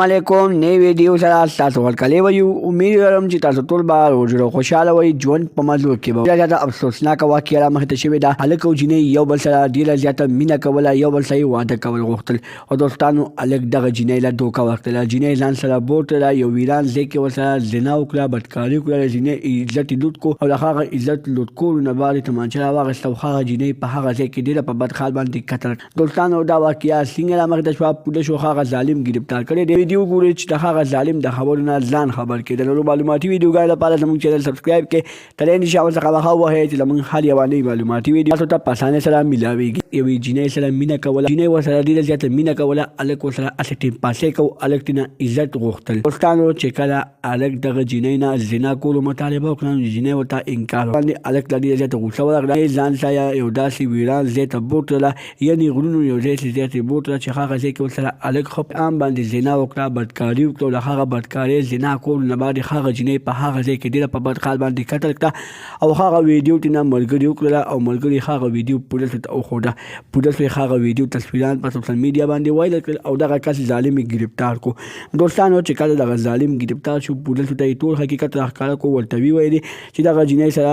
علیکم نئی ویډیو سره تاسو ورکلی ویو امید لرم چې تاسو ټول به روغ خوشحاله وئ ژوند په مزو کې به ډېره زیاته افسوسناکه واقعه رامخې ته شوې ده هلک او جینۍ یو بل سره ډېره زیاته مینه کوله یو بل سره یې واده کول غوښتل او دوستانو هلک دغه جینۍ له دوکه ورکړله جینۍ ځان سره بوتله یو ویران ځای کې ورسره زنا وکړه بدکاري وکړه د جینۍ عزت یې لوټ کړو او د هغه عزت لوټ کولو نه بعد یې تومانچه راواخیسته او هغه جینۍ په هغه ځای کې ډېره په بد حال باندې قتل دوستانو دا واقعه څنګه رامخې ته شوه پولیسو هغه ظالم ګرفتار کړی دی ویډیو ګورئ چې د هغه ظالم د خبرو نه ځان خبر کړي د نورو معلوماتي ویډیوګانو لپاره زموږ چینل سبسکرایب کړئ تر نشي او څخه وهه وهئ چې زموږ هر یوه نوې معلوماتي ویډیو تاسو ته په اسانۍ سره میلاویږي یوې جینۍ سره مینه کوله جینۍ ورسره ډېره زیاته مینه کوله هلک ورسره هسې ټیم پاسۍ کو هلک ترېنه عزت غوښتل دوستانو چې کله هلک دغه جینۍ نه زنا کولو مطالبه وکړه نو جینۍ ورته انکار باندې هلک ته ډېره زیاته غوسه ورغله ځان سره یو داسې ویران ځای ته بوتله یعنې غرونو یو ځای چې ځای ته بوتله چې هغه ځای کې ورسره هلک ښه په عام باندې زنا وکړه بدکاري وکړه د هغه بدکارۍ زنا کولو نه بعد هغه جینۍ په هغه ځای کې ډېره په بد حال باندې قتل کړه او هغه ویډیو ترېنه ملګري وکړله او ملګري هغه ویډیو پولیسو ته وښوده پولیسو یې هغه ویډیو تصویران په سوشل میډیا باندې وایرل کړل او دغه کس ظالم یې ګرفتار کړو دوستانو چې کله دغه ظالم ګرفتار شو پولیسو ته یې ټول حقیقت راښکاره کړو ورته ویې ویلې چې دغه جینۍ سره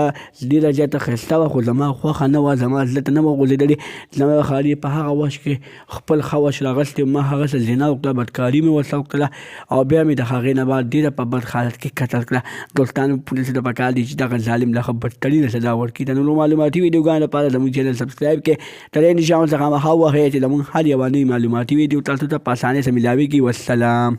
ډېره زیاته ښایسته وه خو زما خوښه نه وه زما زړه ته نه وه غولېدلې زما خالي په هغه وخت کې خپل ښه وش راغستې ما هغه سره زنا وکړه بدکاري مې ورسره وکړله او بیا مې د هغې نه بعد ډېره په بد حالت کې قتل کړه دوستانو پولیسو ته پکار دي چې دغه ظالم له ښه بدترینه سزا ورکړي د نورو معلوماتي ویډیوګانو لپاره زموږ چینل سبسکرایب کړئ تر نشي څخه وهه وهئ چې زموږ هر یوه نوې معلوماتي ویډیو تاسو ته په اسانۍ سره میلاویږي والسلام